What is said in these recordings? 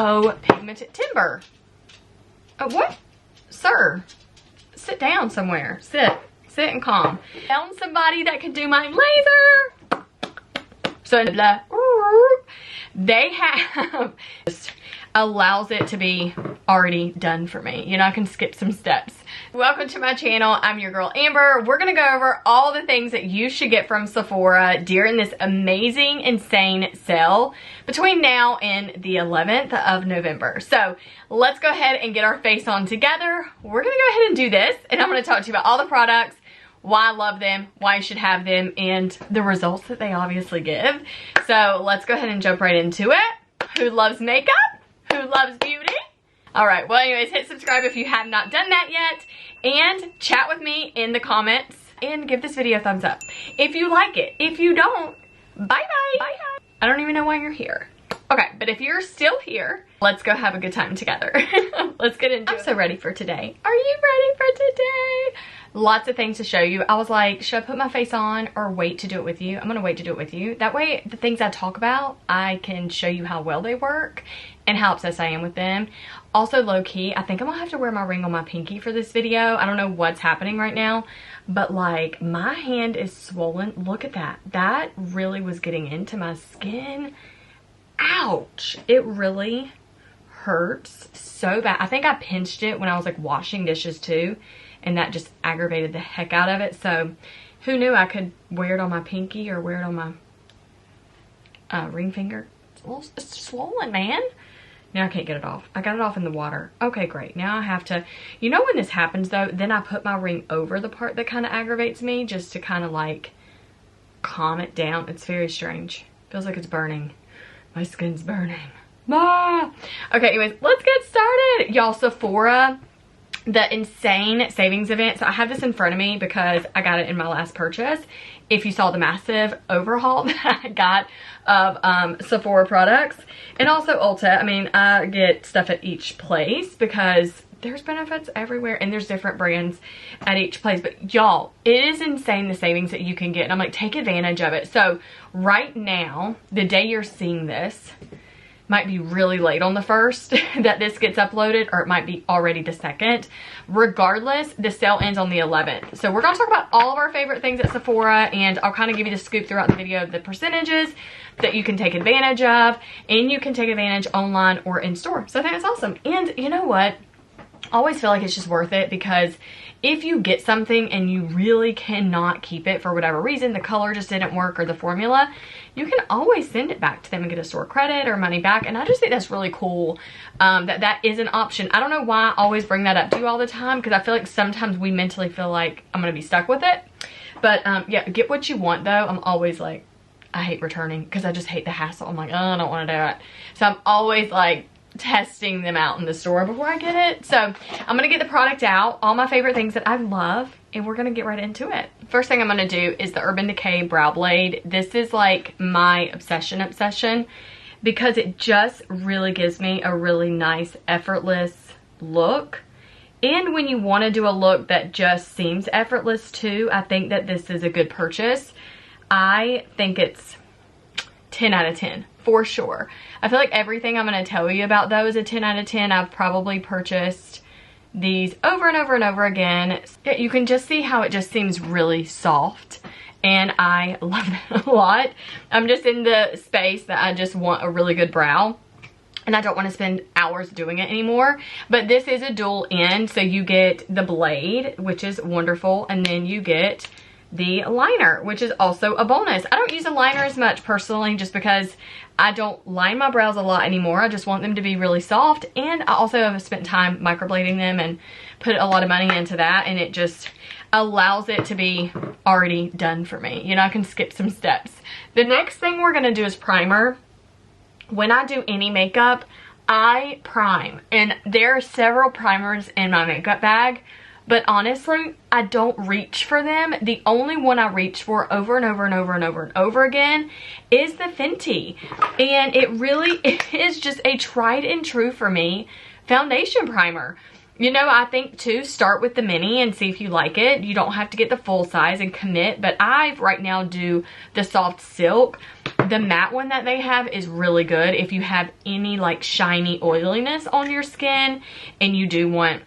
Oh, pigmented timber. Oh, what? Sir, sit down somewhere. Sit and calm. Found somebody that could do my laser. So, blah, they have, just allows it to be already done for me. You know, I can skip some steps. Welcome to my channel. I'm your girl Amber. We're gonna go over all the things that you should get from Sephora during this amazing, insane sale between now and the 11th of November. So let's go ahead and get our face on together. We're gonna go ahead and do this, and I'm gonna talk to you about all the products, why I love them, why you should have them, and the results that they obviously give. So let's go ahead and jump right into it. Who loves makeup? Who loves beauty? Alright, well anyways, hit subscribe if you have not done that yet, and chat with me in the comments, and give this video a thumbs up if you like it. If you don't, bye-bye. Bye-bye. I don't even know why you're here. Okay, but if you're still here, let's go have a good time together. Let's get into it. I'm so ready for today. Are you ready for today? Lots of things to show you. I was like, should I put my face on or wait to do it with you? I'm gonna wait to do it with you. That way, the things I talk about, I can show you how well they work and how obsessed I am with them. Also, low-key, I think I'm gonna have to wear my ring on my pinky for this video. I don't know what's happening right now, but like, my hand is swollen. Look at that. That really was getting into my skin. Ouch. It really hurts so bad. I think I pinched it when I was like washing dishes too, and that just aggravated the heck out of it. So who knew I could wear it on my pinky or wear it on my ring finger. It's swollen, man. Now I can't get it off. I got it off in the water. Okay, great. Now I have to, you know when this happens though, then I put my ring over the part that kind of aggravates me just to kind of like calm it down. It's very strange. Feels like it's burning. My skin's burning. Ah! Okay, anyways, let's get started. Y'all, Sephora, the insane savings event. So I have this in front of me because I got it in my last purchase. If you saw the massive overhaul that I got of Sephora products, and also Ulta. I mean, I get stuff at each place because there's benefits everywhere and there's different brands at each place. But y'all, it is insane the savings that you can get. And I'm like, take advantage of it. So right now, the day you're seeing this, might be really late on the 1st that this gets uploaded, or it might be already the 2nd. Regardless, the sale ends on the 11th. So we're gonna talk about all of our favorite things at Sephora, and I'll kind of give you the scoop throughout the video of the percentages that you can take advantage of, and you can take advantage online or in store. So I think that's awesome. And you know what? I always feel like it's just worth it, because if you get something and you really cannot keep it for whatever reason, the color just didn't work or the formula, you can always send it back to them and get a store credit or money back. And I just think that's really cool that is an option. I don't know why I always bring that up to you all the time, because I feel like sometimes we mentally feel like I'm gonna be stuck with it. But yeah, get what you want though. I'm always like, I hate returning because I just hate the hassle. I'm like, oh, I don't want to do it. So I'm always like testing them out in the store before I get it. So I'm gonna get the product out, all my favorite things that I love, and we're gonna get right into it. First thing I'm gonna do is the Urban Decay Brow Blade. This is like my obsession, because it just really gives me a really nice, effortless look. And when you want to do a look that just seems effortless too, I think that this is a good purchase. I think it's 10 out of 10 for sure. I feel like everything I'm going to tell you about though is a 10 out of 10. I've probably purchased these over and over and over again. You can just see how it just seems really soft, and I love that a lot. I'm just in the space that I just want a really good brow, and I don't want to spend hours doing it anymore. But this is a dual end, so you get the blade, which is wonderful, and then you get the liner, which is also a bonus. I don't use a liner as much personally, just because I don't line my brows a lot anymore. I just want them to be really soft, and I also have spent time microblading them and put a lot of money into that, and it just allows it to be already done for me. You know, I can skip some steps. The next thing we're gonna do is primer. When I do any makeup, I prime, and there are several primers in my makeup bag. But honestly, I don't reach for them. The only one I reach for over and over and over and over and over again is the Fenty. And it really is just a tried and true for me foundation primer. You know, I think too, start with the mini and see if you like it. You don't have to get the full size and commit, but I right now do the soft silk. The matte one that they have is really good if you have any like shiny oiliness on your skin and you do want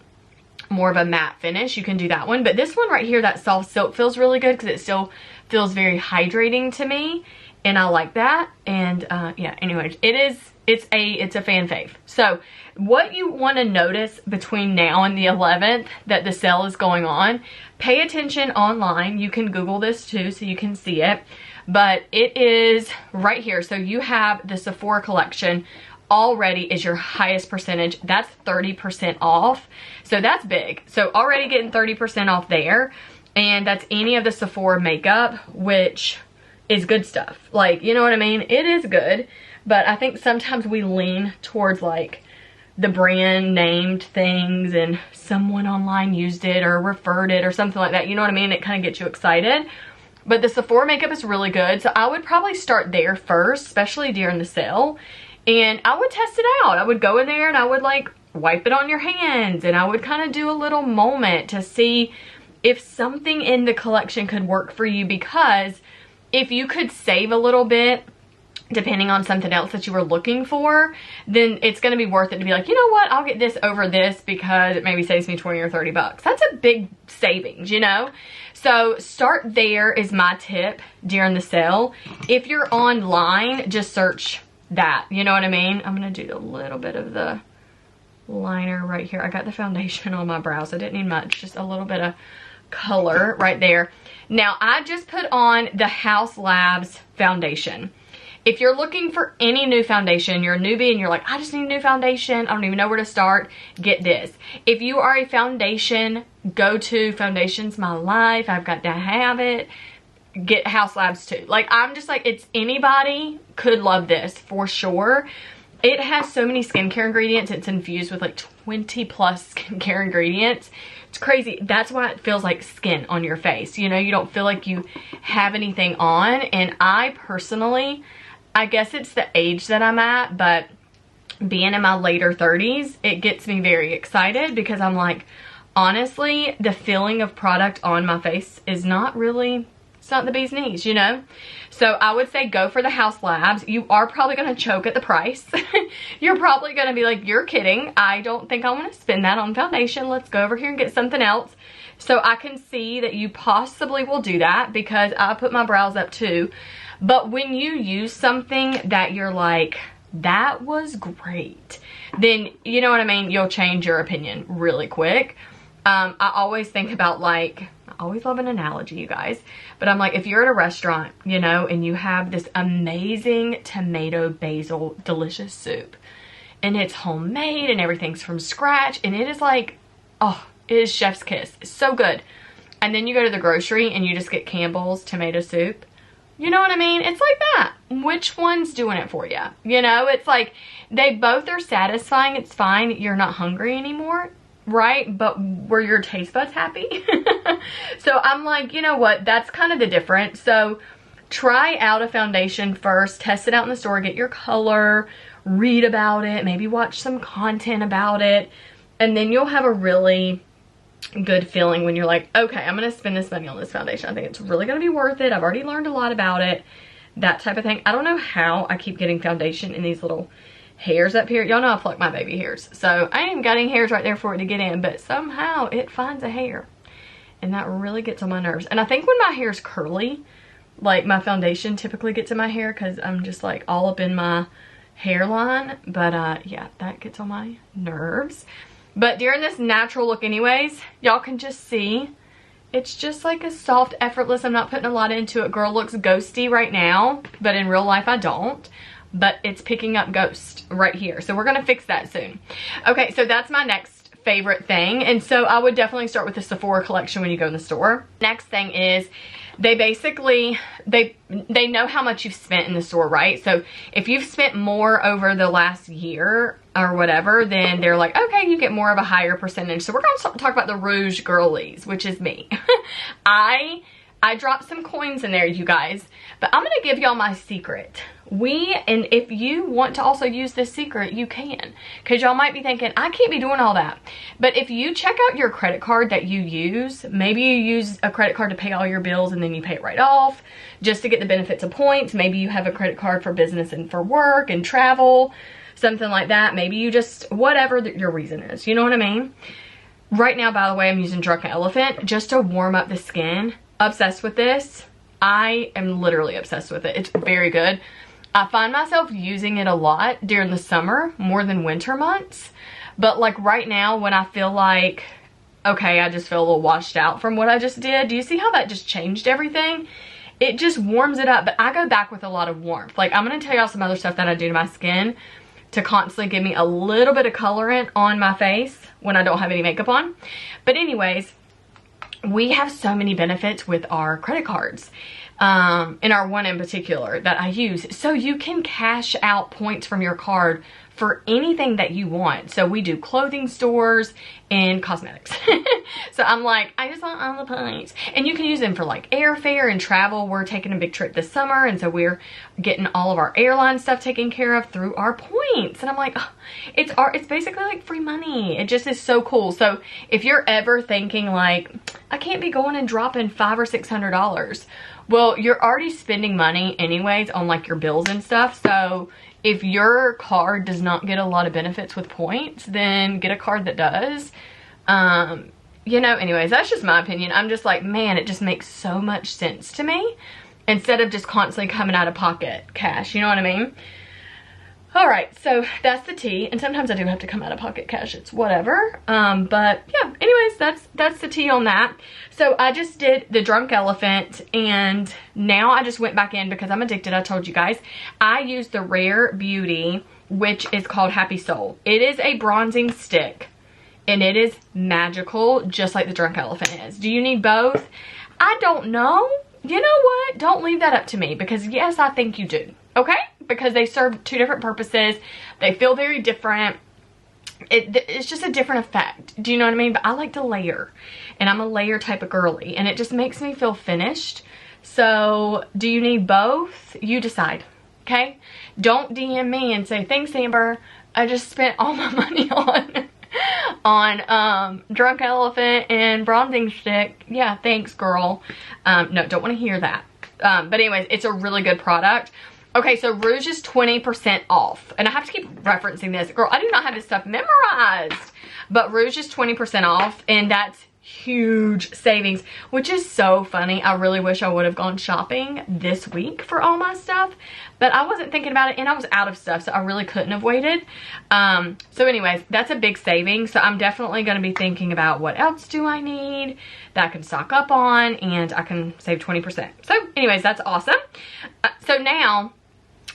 more of a matte finish, you can do that one. But this one right here, that soft silk, feels really good because it still feels very hydrating to me, and I like that. And yeah, anyways, it's a fan fave. So what you want to notice between now and the 11th that the sale is going on, pay attention online. You can Google this too so you can see it, but it is right here. So you have the Sephora collection already is your highest percentage. That's 30% off. So that's big. So already getting 30% off there. And that's any of the Sephora makeup, which is good stuff. Like, you know what I mean? It is good. But I think sometimes we lean towards like the brand named things and someone online used it or referred it or something like that. You know what I mean? It kind of gets you excited. But the Sephora makeup is really good. So I would probably start there first, especially during the sale. And I would test it out. I would go in there and I would like wipe it on your hands, and I would kind of do a little moment to see if something in the collection could work for you, because if you could save a little bit depending on something else that you were looking for, then it's going to be worth it to be like, you know what, I'll get this over this because it maybe saves me 20 or 30 bucks. That's a big savings, you know? So start there is my tip during the sale. If you're online, just search that, you know what I mean? I'm going to do a little bit of the liner right here. I got the foundation on my brows. I didn't need much, just a little bit of color right there. Now I just put on the House Labs foundation. If you're looking for any new foundation, you're a newbie and you're like, I just need a new foundation, I don't even know where to start, get this. If you are a foundation go-to, foundation's my life, I've got to have it, get House Labs too. Like, I'm just like, it's anybody could love this for sure. It has so many skincare ingredients. It's infused with like 20 plus skincare ingredients. It's crazy. That's why it feels like skin on your face. You know, you don't feel like you have anything on. And I personally, I guess it's the age that I'm at, but being in my later 30s, it gets me very excited because I'm like, honestly, the feeling of product on my face is not really, it's not the bee's knees, you know? So I would say go for the House Labs. You are probably going to choke at the price. You're probably going to be like, you're kidding. I don't think I want to spend that on foundation. Let's go over here and get something else. So I can see that you possibly will do that because I put my brows up too. But when you use something that you're like, that was great, then you know what I mean? You'll change your opinion really quick. I always think about like, I always love an analogy, you guys, but I'm like, if you're at a restaurant, you know, and you have this amazing tomato basil delicious soup and it's homemade and everything's from scratch and it is like, oh, it is chef's kiss. It's so good. And then you go to the grocery and you just get Campbell's tomato soup. You know what I mean? It's like that. Which one's doing it for you? You know, it's like they both are satisfying. It's fine. You're not hungry anymore, right? But were your taste buds happy? So I'm like, you know what? That's kind of the difference. So try out a foundation first. Test it out in the store. Get your color. Read about it. Maybe watch some content about it. And then you'll have a really good feeling when you're like, okay, I'm gonna spend this money on this foundation. I think it's really gonna be worth it. I've already learned a lot about it. That type of thing. I don't know how I keep getting foundation in these little hairs up here. Y'all know I pluck my baby hairs, so I ain't even got any hairs right there for it to get in, but somehow it finds a hair and that really gets on my nerves. And I think when my hair's curly, like my foundation typically gets in my hair because I'm just like all up in my hairline. But yeah, that gets on my nerves. But during this natural look anyways, y'all can just see, it's just like a soft, effortless, I'm not putting a lot into it. Girl looks ghosty right now, but in real life I don't. But it's picking up ghost right here. So we're going to fix that soon. Okay, so that's my next favorite thing. And so I would definitely start with the Sephora collection when you go in the store. Next thing is, they basically, they know how much you've spent in the store, right? So if you've spent more over the last year or whatever, then they're like, okay, you get more of a higher percentage. So we're going to talk about the Rouge girlies, which is me. I I dropped some coins in there, you guys, but I'm gonna give y'all my secret. And if you want to also use this secret, you can, because y'all might be thinking, I can't be doing all that. But if you check out your credit card that you use, maybe you use a credit card to pay all your bills and then you pay it right off just to get the benefits of points. Maybe you have a credit card for business and for work and travel, something like that. Maybe you just, whatever your reason is, you know what I mean? Right now, by the way, I'm using Drunken Elephant just to warm up the skin. Obsessed with this. I am literally obsessed with it. It's very good. I find myself using it a lot during the summer, more than winter months. But like right now, when I feel like, okay, I just feel a little washed out from what I just did. Do you see how that just changed everything? It just warms it up, but I go back with a lot of warmth. Like, I'm going to tell y'all some other stuff that I do to my skin to constantly give me a little bit of colorant on my face when I don't have any makeup on. But anyways, we have so many benefits with our credit cards. In our one in particular that I use. So you can cash out points from your card for anything that you want. So we do clothing stores and cosmetics. So I'm like, I just want all the points. And you can use them for like airfare and travel. We're taking a big trip this summer, and so we're getting all of our airline stuff taken care of through our points. And I'm like, oh, it's basically like free money. It just is so cool. So if you're ever thinking like, I can't be going and dropping $500 or $600, well, you're already spending money anyways on like your bills and stuff. So if your card does not get a lot of benefits with points, then get a card that does. You know, anyways, that's just my opinion. I'm just like, man, it just makes so much sense to me instead of just constantly coming out of pocket cash. You know what I mean? All right, so that's the tea. And sometimes I do have to come out of pocket cash. It's whatever. But yeah, anyways, that's the tea on that. So I just did the Drunk Elephant, and now I just went back in because I'm addicted. I told you guys. I use the Rare Beauty, which is called Happy Soul. It is a bronzing stick, and it is magical, just like the Drunk Elephant is. Do you need both? I don't know. You know what? Don't leave that up to me, because yes, I think you do. Okay? Because they serve two different purposes. They feel very different. It's just a different effect. Do you know what I mean? But I like to layer, and I'm a layer type of girly, and it just makes me feel finished. So do you need both? You decide. Okay? Don't DM me and say, thanks, Amber. I just spent all my money on Drunk Elephant and bronzing stick. Yeah, thanks, girl. No, don't want to hear that. But anyways, it's a really good product. Okay, so Rouge is 20% off. And I have to keep referencing this. Girl, I do not have this stuff memorized. But Rouge is 20% off, and that's huge savings, which is so funny. I really wish I would have gone shopping this week for all my stuff, but I wasn't thinking about it, and I was out of stuff, so I really couldn't have waited. So anyways, that's a big saving. So I'm definitely going to be thinking about what else do I need that I can stock up on, and I can save 20%. So anyways, that's awesome. So now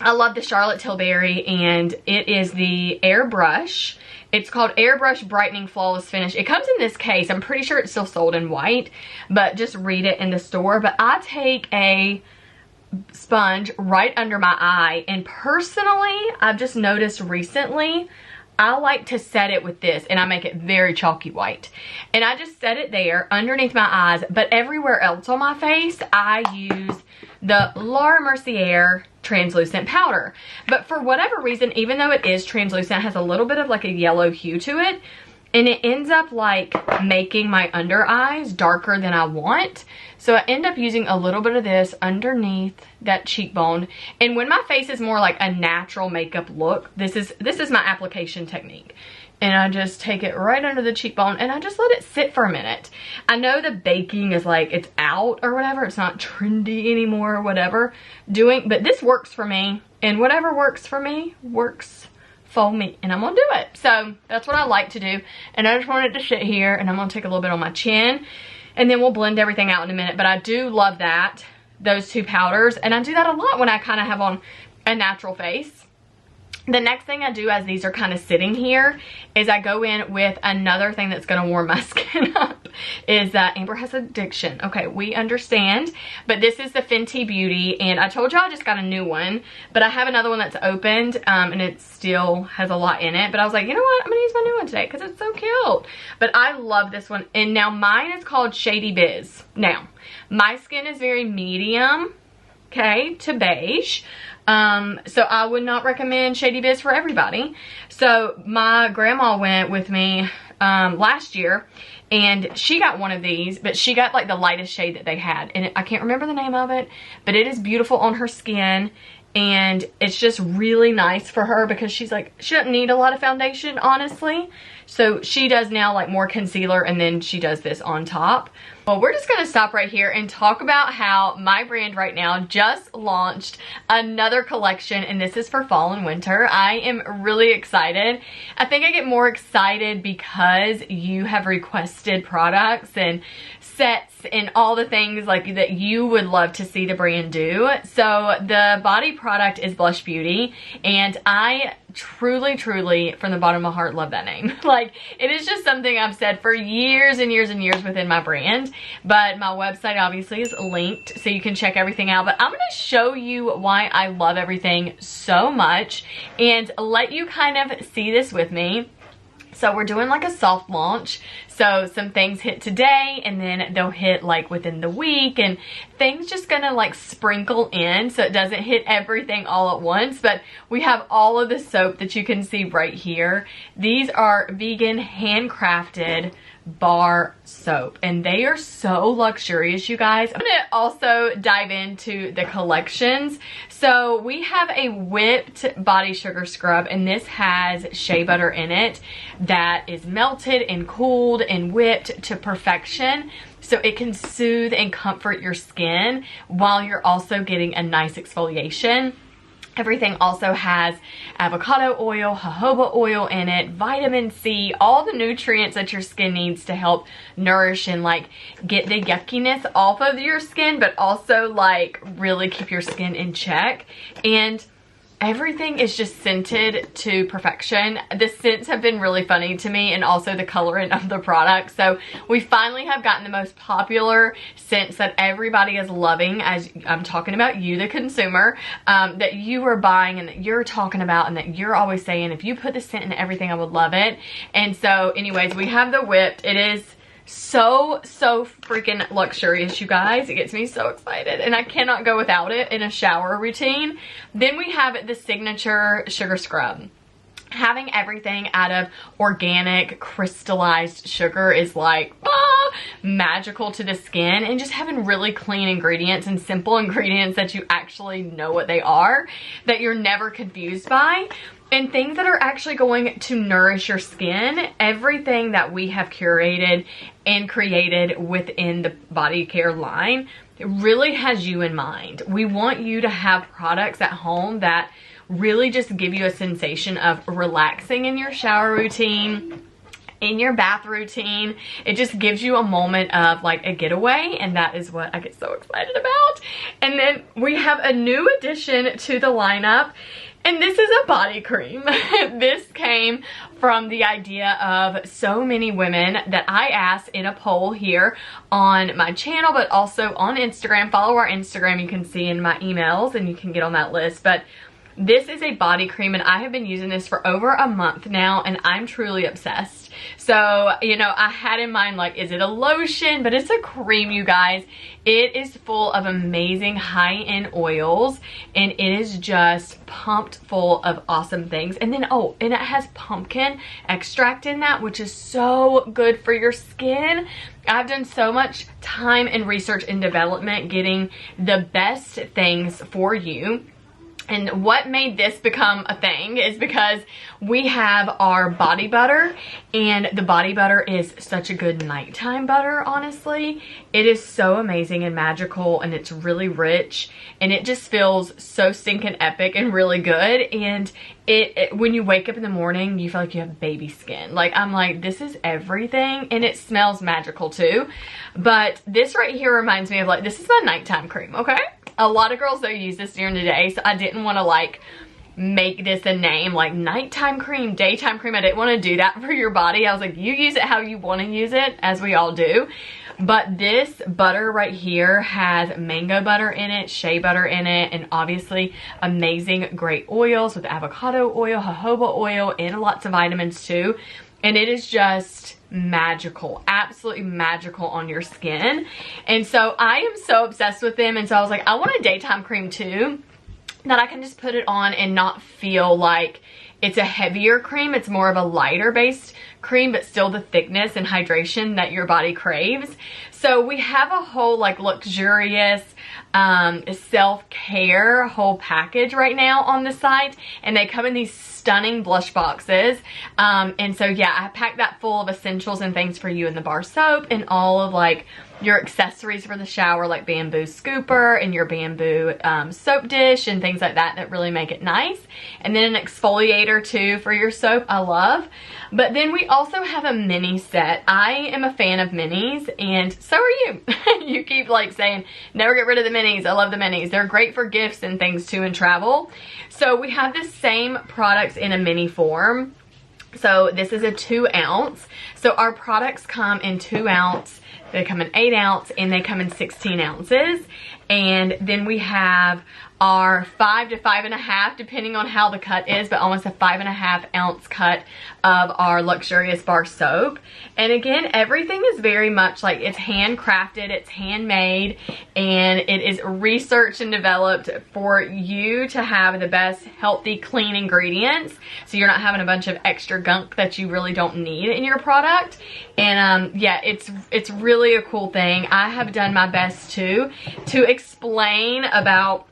I love the Charlotte Tilbury, and it is the Airbrush. It's called Airbrush Brightening Flawless Finish. It comes in this case. I'm pretty sure it's still sold in white, but just read it in the store. But I take a sponge right under my eye, and personally, I've just noticed recently, I like to set it with this, and I make it very chalky white. And I just set it there underneath my eyes, but everywhere else on my face, I use the Laura Mercier translucent powder. But for whatever reason, even though it is translucent, it has a little bit of like a yellow hue to it, and it ends up like making my under eyes darker than I want. So I end up using a little bit of this underneath that cheekbone. And when my face is more like a natural makeup look, this is my application technique. And I just take it right under the cheekbone, and I just let it sit for a minute. I know the baking is like, it's out or whatever. It's not trendy anymore or whatever. But this works for me. And whatever works for me, works for me. And I'm going to do it. So that's what I like to do. And I just want it to sit here. And I'm going to take a little bit on my chin. And then we'll blend everything out in a minute. But I do love that. Those two powders. And I do that a lot when I kind of have on a natural face. The next thing I do as these are kind of sitting here is I go in with another thing that's going to warm my skin up. Is Amber has addiction. Okay, we understand. But this is the Fenty Beauty, and I told y'all I just got a new one. But I have another one that's opened, and it still has a lot in it. But I was like, you know what? I'm going to use my new one today because it's so cute. But I love this one. And now mine is called Shady Biz. Now, my skin is very medium, okay, to beige. So I would not recommend Shady Biz for everybody. So my grandma went with me last year, and she got one of these, but she got like the lightest shade that they had, and I can't remember the name of it, but it is beautiful on her skin, and it's just really nice for her because she's like, she doesn't need a lot of foundation, honestly. So she does now like more concealer, and then she does this on top. Well, we're just gonna stop right here and talk about how my brand right now just launched another collection, and this is for fall and winter. I am really excited. I think I get more excited because you have requested products and sets and all the things like that you would love to see the brand do. So the body product is Blush Beauty, and I truly from the bottom of my heart love that name. Like, it is just something I've said for years and years and years within my brand. But my website obviously is linked, so you can check everything out. But I'm going to show you why I love everything so much and let you kind of see this with me. So we're doing like a soft launch. So some things hit today, and then they'll hit like within the week, and things just gonna like sprinkle in so it doesn't hit everything all at once. But we have all of the soap that you can see right here. These are vegan, handcrafted bar soap, and they are so luxurious, you guys. I'm gonna also dive into the collections. So we have a whipped body sugar scrub, and this has shea butter in it that is melted and cooled and whipped to perfection, so it can soothe and comfort your skin while you're also getting a nice exfoliation. Everything also has avocado oil, jojoba oil in it, vitamin C, all the nutrients that your skin needs to help nourish and like get the yuckiness off of your skin, but also like really keep your skin in check. And everything is just scented to perfection. The scents have been really funny to me, and also the coloring of the product. So we finally have gotten the most popular scents that everybody is loving, as I'm talking about you, the consumer, that you are buying and that you're talking about and that you're always saying, if you put the scent in everything, I would love it. And so anyways, we have the whipped. It is so freaking luxurious, you guys. It gets me so excited, and I cannot go without it in a shower routine. Then we have the signature sugar scrub. Having everything out of organic crystallized sugar is like magical to the skin, and just having really clean ingredients and simple ingredients that you actually know what they are, that you're never confused by, and things that are actually going to nourish your skin. Everything that we have curated and created within the body care line, it really has you in mind. We want you to have products at home that really just give you a sensation of relaxing in your shower routine, in your bath routine. It just gives you a moment of like a getaway, and that is what I get so excited about. And then we have a new addition to the lineup, and this is a body cream. This came from the idea of so many women that I asked in a poll here on my channel, but also on Instagram. Follow our Instagram, you can see in my emails, and you can get on that list. But this is a body cream, and I have been using this for over a month now, and I'm truly obsessed. So, you know, I had in mind, like, is it a lotion? But it's a cream, you guys. It is full of amazing high-end oils, and it is just pumped full of awesome things. And then, oh, and it has pumpkin extract in that, which is so good for your skin. I've done so much time and research and development getting the best things for you. And what made this become a thing is because we have our body butter, and the body butter is such a good nighttime butter, honestly. It is so amazing and magical, and it's really rich, and it just feels so stinking epic and really good. And it when you wake up in the morning, you feel like you have baby skin. Like, I'm like, this is everything, and it smells magical too. But this right here reminds me of, like, this is my nighttime cream, okay? A lot of girls though use this during the day, so I didn't want to like make this a name, like nighttime cream, daytime cream. I didn't want to do that for your body. I was like, you use it how you want to use it, as we all do. But this butter right here has mango butter in it, shea butter in it, and obviously amazing great oils with avocado oil, jojoba oil, and lots of vitamins too. And it is just magical, absolutely magical on your skin. And so I am so obsessed with them. And so I was like, I want a daytime cream too, that I can just put it on and not feel like it's a heavier cream. It's more of a lighter based cream, but still the thickness and hydration that your body craves. So we have a whole like luxurious self-care whole package right now on the site, and they come in these stunning blush boxes. And so yeah, I packed that full of essentials and things for you in the bar soap, and all of like your accessories for the shower, like bamboo scooper and your bamboo soap dish and things like that that really make it nice. And then an exfoliator too for your soap, I love. But then we also have a mini set. I am a fan of minis, and so are you. You keep like saying, never get rid of the minis. I love the minis. They're great for gifts and things too, and travel. So we have the same products in a mini form. So this is a 2 ounce. So our products come in 2 ounce, they come in 8 ounce, and they come in 16 ounces. And then we have our 5 to 5.5, depending on how the cut is, but almost a 5.5 ounce cut of our luxurious bar soap. And again, everything is very much like it's handcrafted, it's handmade, and it is researched and developed for you to have the best healthy, clean ingredients, so you're not having a bunch of extra gunk that you really don't need in your product. And yeah, it's really a cool thing. I have done my best to explain about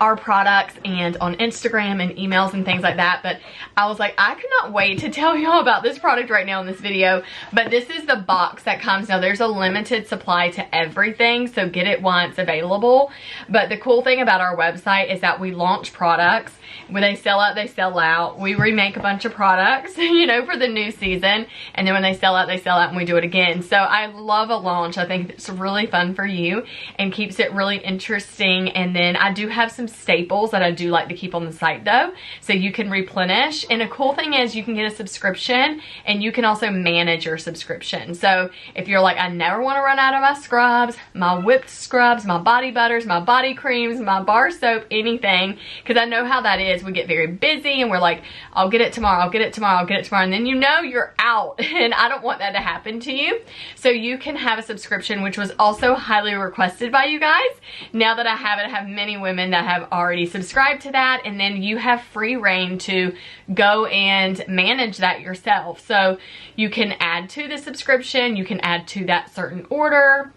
our products and on Instagram and emails and things like that, but I was like, I could not wait to tell y'all about this product right now in this video. But this is the box that comes. Now there's a limited supply to everything, so get it while it's available. But the cool thing about our website is that we launch products. When they sell out, they sell out. We remake a bunch of products, you know, for the new season, and then when they sell out, and we do it again. So I love a launch. I think it's really fun for you and keeps it really interesting. And then I do have some staples that I do like to keep on the site though, so you can replenish. And a cool thing is you can get a subscription, and you can also manage your subscription. So if you're like, I never want to run out of my scrubs, my whipped scrubs, my body butters, my body creams, my bar soap, anything, because I know how that is. We get very busy and we're like, I'll get it tomorrow, I'll get it tomorrow, I'll get it tomorrow, and then you know you're out. And I don't want that to happen to you. So you can have a subscription, which was also highly requested by you guys. Now that I have it, I have many women that have already subscribed to that, and then you have free reign to go and manage that yourself. So you can add to the subscription, you can add to that certain order,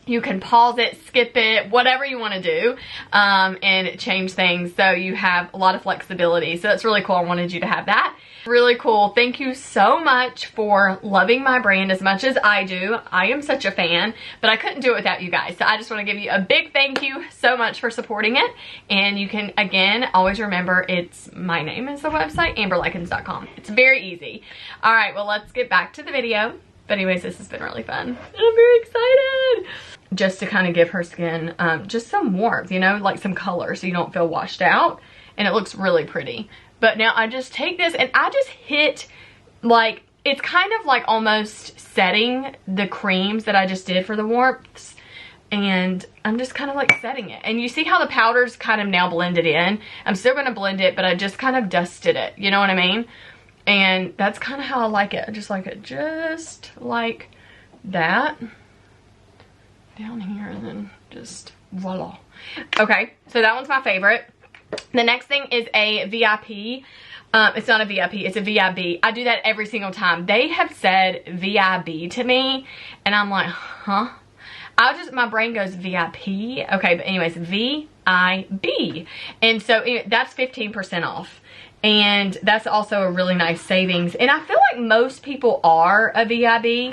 you can pause it, skip it, whatever you want to do, and change things. So you have a lot of flexibility. So that's really cool. I wanted you to have that. Really cool. Thank you so much for loving my brand as much as I do. I am such a fan, but I couldn't do it without you guys. So I just want to give you a big thank you so much for supporting it. And you can, again, always remember, it's my name is the website, amberlykins.com. It's very easy. All right, well, let's get back to the video. But anyways, this has been really fun. And I'm very excited. Just to kind of give her skin just some warmth, you know, like some color, so you don't feel washed out. And it looks really pretty. But now I just take this and I just hit, like, it's kind of like almost setting the creams that I just did for the warmths. And I'm just kind of like setting it. And you see how the powder's kind of now blended in. I'm still going to blend it, but I just kind of dusted it. You know what I mean? And that's kind of how I like it. I just like it just like that. Down here, and then just voila. Okay, so that one's my favorite. The next thing is a VIP. It's not a VIP, it's a VIB. I do that every single time. They have said VIB to me, and I'm like, huh? My brain goes VIP. Okay, but anyways, VIB. And so that's 15% off. And that's also a really nice savings. And I feel like most people are a VIB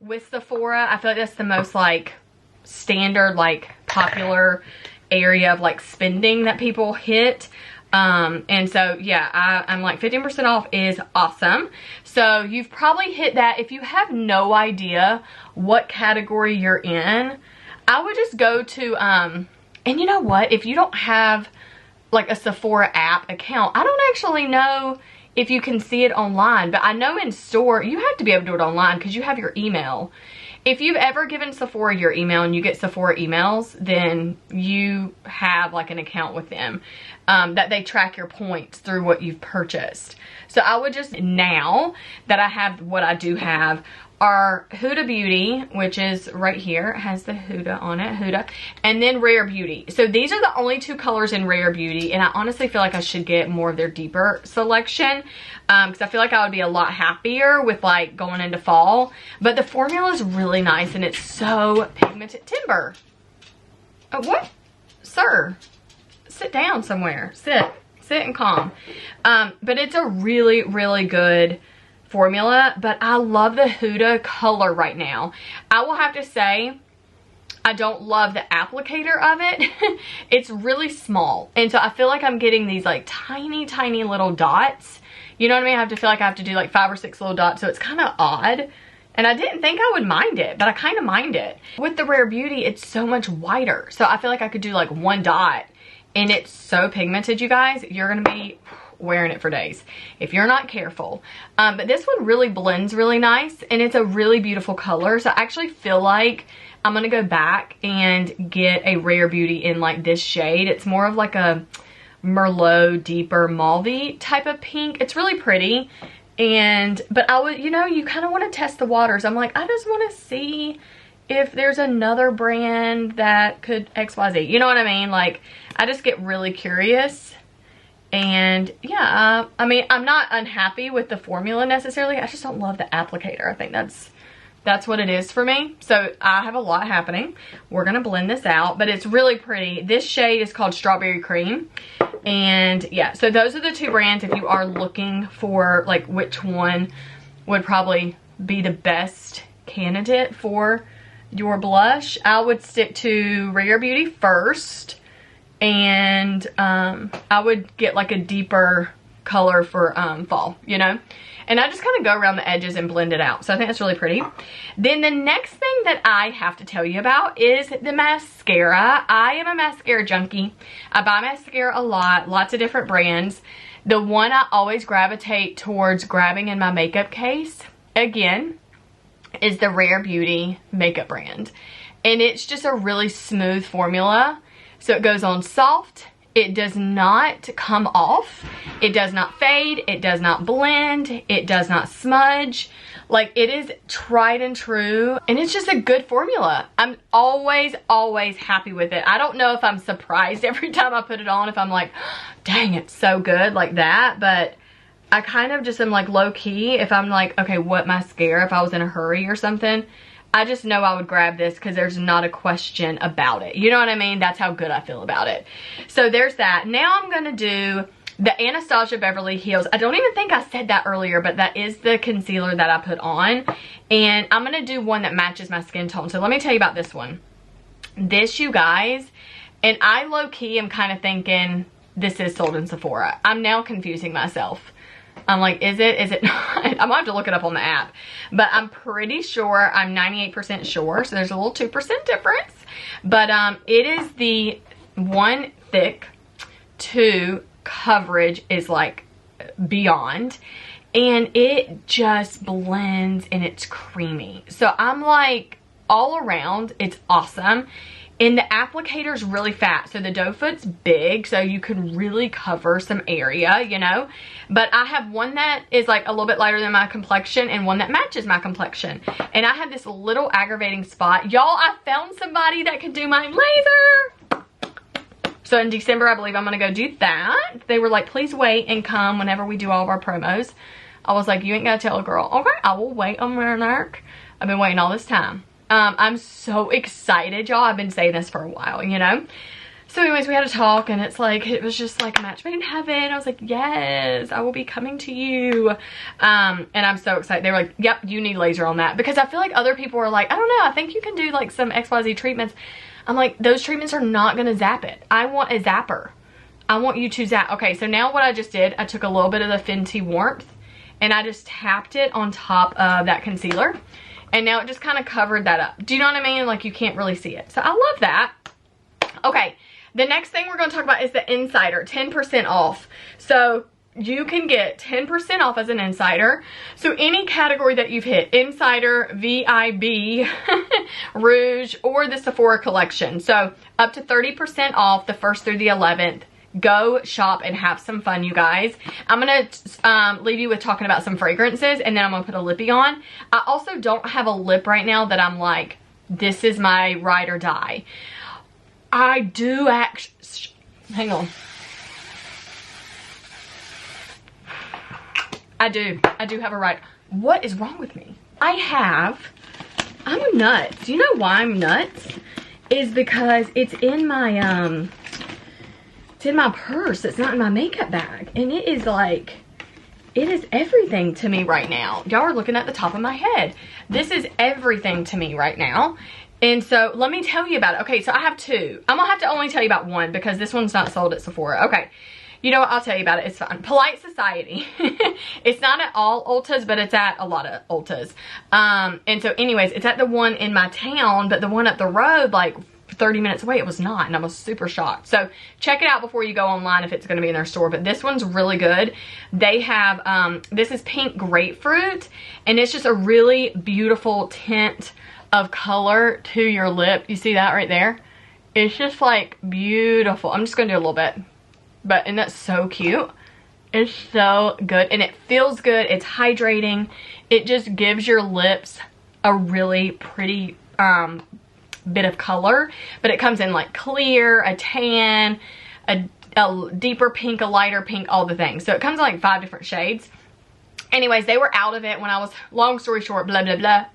with Sephora. I feel like that's the most like standard, like popular area of like spending that people hit. And so yeah, I'm like 15% off is awesome. So you've probably hit that. If you have no idea what category you're in, I would just go to and you know what, if you don't have like a Sephora app account. I don't actually know if you can see it online, but I know in store, you have to be able to do it online because you have your email. If you've ever given Sephora your email and you get Sephora emails, then you have like an account with them that they track your points through what you've purchased. So I would just, now that I have what I do have, are Huda Beauty, which is right here, has the Huda on it, Huda, and then Rare Beauty. So these are the only two colors in Rare Beauty, and I honestly feel like I should get more of their deeper selection because I feel like I would be a lot happier with like going into fall. But the formula is really nice and it's so pigmented. Timber, what? Sir, sit down somewhere. Sit and calm. But it's a really, really good formula, but I love the Huda color right now. I will have to say, I don't love the applicator of it. It's really small, and so I feel like I'm getting these like tiny, tiny little dots. You know what I mean? I have to feel like I have to do like 5 or 6 little dots, so it's kind of odd. And I didn't think I would mind it, but I kind of mind it. With the Rare Beauty, it's so much wider, so I feel like I could do like 1 dot, and it's so pigmented, you guys. You're gonna be wearing it for days if you're not careful. But this one really blends really nice, and it's a really beautiful color. So I actually feel like I'm gonna go back and get a Rare Beauty in like this shade. It's more of like a Merlot deeper mauve type of pink. It's really pretty, but I would, you know, you kind of want to test the waters. I'm like, I just want to see if there's another brand that could XYZ, you know what I mean? Like, I just get really curious. And yeah, I mean, I'm not unhappy with the formula necessarily. I just don't love the applicator. I think that's what it is for me. So I have a lot happening. We're gonna blend this out, but it's really pretty. This shade is called Strawberry Cream. And yeah, so those are the two brands if you are looking for like which one would probably be the best candidate for your blush. I would stick to Rare Beauty first. And I would get like a deeper color for fall, you know? And I just kind of go around the edges and blend it out. So I think that's really pretty. Then the next thing that I have to tell you about is the mascara. I am a mascara junkie. I buy mascara a lot, lots of different brands. The one I always gravitate towards grabbing in my makeup case, again, is the Rare Beauty makeup brand. And it's just a really smooth formula. So it goes on soft, it does not come off, it does not fade, it does not blend, it does not smudge. Like, it is tried and true, and it's just a good formula. I'm always, always happy with it. I don't know if I'm surprised every time I put it on, if I'm like, dang, it's so good like that, but I kind of just am like low key. If I'm like, okay, what mascara, if I was in a hurry or something, I just know I would grab this because there's not a question about it. You know what I mean? That's how good I feel about it. So there's that. Now I'm going to do the Anastasia Beverly Hills. I don't even think I said that earlier, but that is the concealer that I put on. And I'm going to do one that matches my skin tone. So let me tell you about this one. This, you guys, and I low-key am kind of thinking this is sold in Sephora. I'm now confusing myself. I'm like, is it not? I'm gonna have to look it up on the app, but I'm pretty sure, I'm 98% sure, so there's a little 2% difference, but it is the 1 thick, 2 coverage is like beyond, and it just blends and it's creamy. So I'm like, all around, it's awesome. And the applicator is really fat, so the doe foot's big, so you can really cover some area, you know. But I have one that is like a little bit lighter than my complexion and one that matches my complexion. And I have this little aggravating spot. Y'all, I found somebody that could do my laser. So in December, I believe I'm going to go do that. They were like, please wait and come whenever we do all of our promos. I was like, you ain't got to tell a girl. Okay, I will wait on my narc. I've been waiting all this time. I'm so excited, y'all. I've been saying this for a while, you know. So anyways, we had a talk, and it's like, it was just like a match made in heaven. I was like, yes, I will be coming to you. And I'm so excited. They were like, yep, you need laser on that. Because I feel like other people are like, I don't know, I think you can do like some XYZ treatments. I'm like, those treatments are not going to zap it. I want a zapper. I want you to zap. Okay, so now what I just did, I took a little bit of the Fenty Warmth, and I just tapped it on top of that concealer. And now it just kind of covered that up. Do you know what I mean? Like, you can't really see it. So I love that. Okay, The next thing we're going to talk about is the Insider, 10% off. So you can get 10% off as an Insider. So any category that you've hit, Insider, VIB, Rouge, or the Sephora collection. So up to 30% off the 1st through the 11th. Go shop and have some fun, you guys. I'm going to leave you with talking about some fragrances, and then I'm going to put a lippy on. I also don't have a lip right now that I'm like, this is my ride or die. I do actually, hang on. I do have a ride. What is wrong with me? I'm nuts. You know why I'm nuts? Is because it's in my, it's in my purse. It's not in my makeup bag. And it is like, it is everything to me right now. Y'all are looking at the top of my head. This is everything to me right now. And so let me tell you about it. Okay, so I have two. I'm gonna have to only tell you about one because this one's not sold at Sephora. Okay, you know what? I'll tell you about it. It's fun. Polite Society. It's not at all Ultas, but it's at a lot of Ultas. And so anyways, it's at the one in my town, but the one up the road, like 30 minutes away, it was not, and I was super shocked. So check it out before you go online if it's going to be in their store, but this one's really good. They have this is pink grapefruit, and it's just a really beautiful tint of color to your lip. You see that right there? It's just like beautiful. I'm just gonna do a little bit, but and that's so cute. It's so good, and it feels good. It's hydrating. It just gives your lips a really pretty bit of color, but it comes in like clear, a tan, a deeper pink, a lighter pink, all the things. So it comes in like 5 different shades. Anyways, they were out of it when I was, long story short, blah, blah, blah.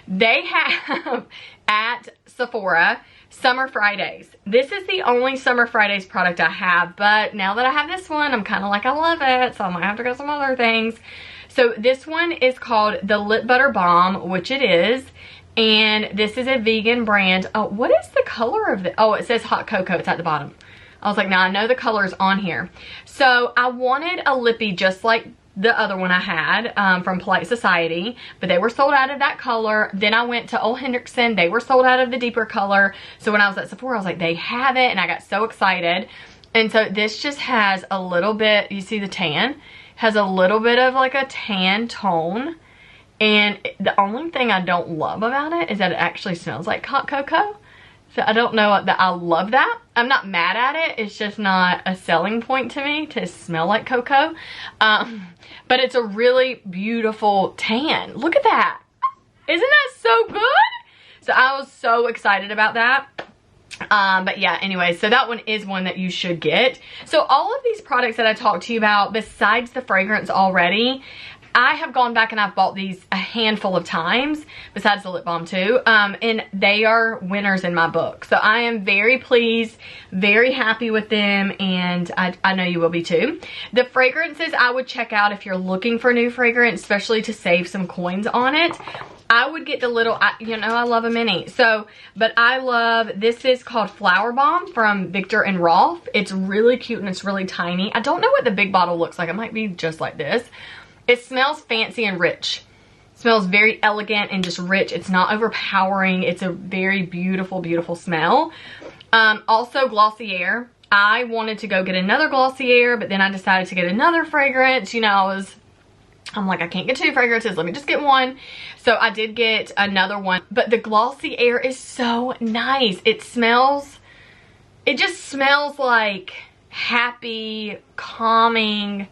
They have at Sephora Summer Fridays. This is the only Summer Fridays product I have, but now that I have this one, I'm kind of like, I love it, so I might have to go some other things. So this one is called the Lip Butter Balm, which it is. And this is a vegan brand. Oh, what is the color of the, oh, it says hot cocoa. It's at the bottom. I was like, now I know the color is on here. So I wanted a lippy just like the other one I had from Polite Society, but they were sold out of that color. Then I went to Ole Hendrickson. They were sold out of the deeper color. So when I was at Sephora, I was like, they have it, and I got so excited. And so this just has a little bit, you see the tan? Has a little bit of like a tan tone. And the only thing I don't love about it is that it actually smells like hot cocoa. So I don't know that I love that. I'm not mad at it. It's just not a selling point to me to smell like cocoa. But it's a really beautiful tan. Look at that. Isn't that so good? So I was so excited about that. But yeah, anyway, so that one is one that you should get. So all of these products that I talked to you about, besides the fragrance already, I have gone back and I've bought these a handful of times, besides the lip balm too, and they are winners in my book. So I am very pleased, very happy with them, and I know you will be too. The fragrances I would check out if you're looking for new fragrance, especially to save some coins on it. I would get the little, you know, I love a mini. So, but I love, this is called Flower Bomb from Victor and Rolf. It's really cute and it's really tiny. I don't know what the big bottle looks like. It might be just like this. It smells fancy and rich. It smells very elegant and just rich. It's not overpowering. It's a very beautiful, beautiful smell. Also Glossier. I wanted to go get another Glossier, but then I decided to get another fragrance. You know, I'm like, I can't get 2 fragrances. Let me just get one. So I did get another one. But the Glossier is so nice. It just smells like happy, calming,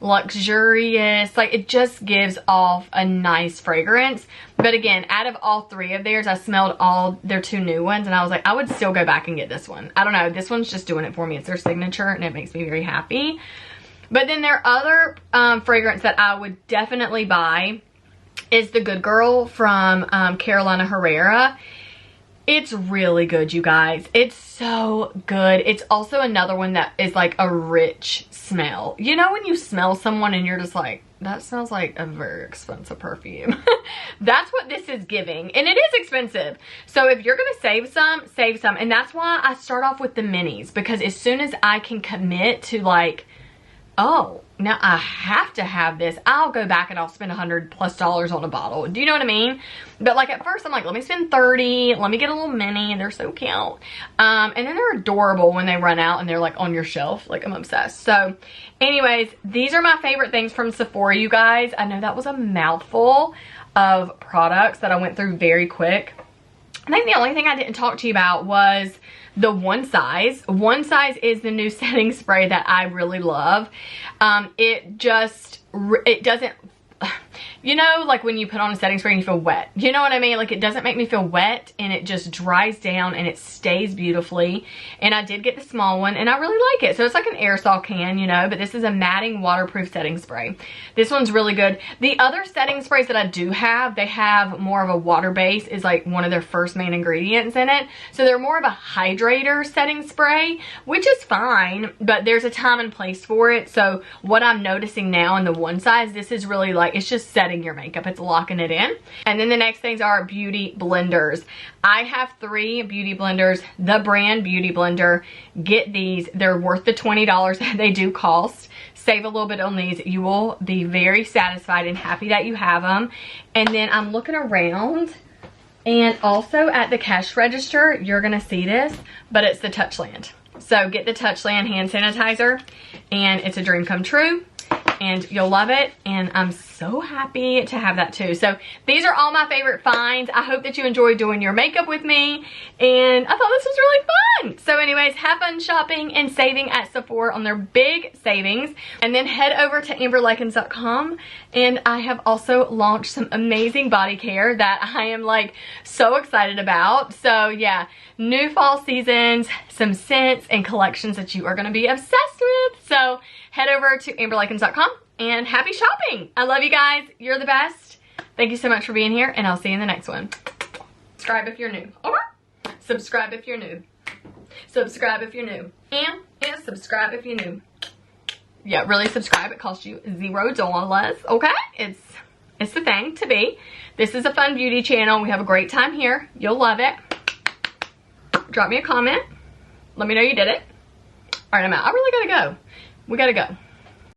luxurious. Like, it just gives off a nice fragrance. But again, out of all 3 of theirs, I smelled all their 2 new ones, and I was like, I would still go back and get this one. I don't know, this one's just doing it for me. It's their signature, and it makes me very happy. But then their other fragrance that I would definitely buy is the Good Girl from Carolina Herrera. It's really good, you guys. It's so good. It's also another one that is like a rich smell. You know when you smell someone and you're just like, that smells like a very expensive perfume. That's what this is giving. And it is expensive. So if you're going to save some, save some. And that's why I start off with the minis. Because as soon as I can commit to like, oh, now I have to have this. I'll go back and I'll spend $100+ on a bottle. Do you know what I mean? But like at first I'm like, let me spend 30, let me get a little mini. They're so cute. And then they're adorable when they run out and they're like on your shelf. Like, I'm obsessed. So anyways, these are my favorite things from Sephora, you guys. I know that was a mouthful of products that I went through very quick. I think the only thing I didn't talk to you about was the One Size. One Size is the new setting spray that I really love. It doesn't, you know, like when you put on a setting spray and you feel wet. You know what I mean? Like, it doesn't make me feel wet, and it just dries down and it stays beautifully. And I did get the small one and I really like it. So it's like an aerosol can, you know, but this is a matting waterproof setting spray. This one's really good. The other setting sprays that I do have, they have more of a water base, is like one of their first main ingredients in it. So they're more of a hydrator setting spray, which is fine, but there's a time and place for it. So what I'm noticing now in the One Size, this is really like, it's just setting your makeup. It's locking it in. And then the next things are beauty blenders. I have 3 beauty blenders. The brand Beauty Blender. Get these. They're worth the $20 that they do cost. Save a little bit on these. You will be very satisfied and happy that you have them. And then I'm looking around, and also at the cash register, you're gonna see this, but it's the Touchland. So get the Touchland hand sanitizer, and it's a dream come true. And you'll love it, and I'm so happy to have that too. So these are all my favorite finds. I hope that you enjoyed doing your makeup with me, and I thought this was really fun. So anyways, have fun shopping and saving at Sephora on their big savings, and then head over to amberlykins.com, and I have also launched some amazing body care that I am like so excited about. So yeah, new fall seasons, some scents and collections that you are going to be obsessed with. So head over to amberlykins.com and happy shopping. I love you guys. You're the best. Thank you so much for being here, and I'll see you in the next one. Subscribe if you're new. Or subscribe if you're new. Subscribe if you're new. And subscribe if you're new. Yeah, really subscribe. It costs you $0, okay? It's the thing to be. This is a fun beauty channel. We have a great time here. You'll love it. Drop me a comment. Let me know you did it. All right, I'm out. I really gotta go. We gotta go.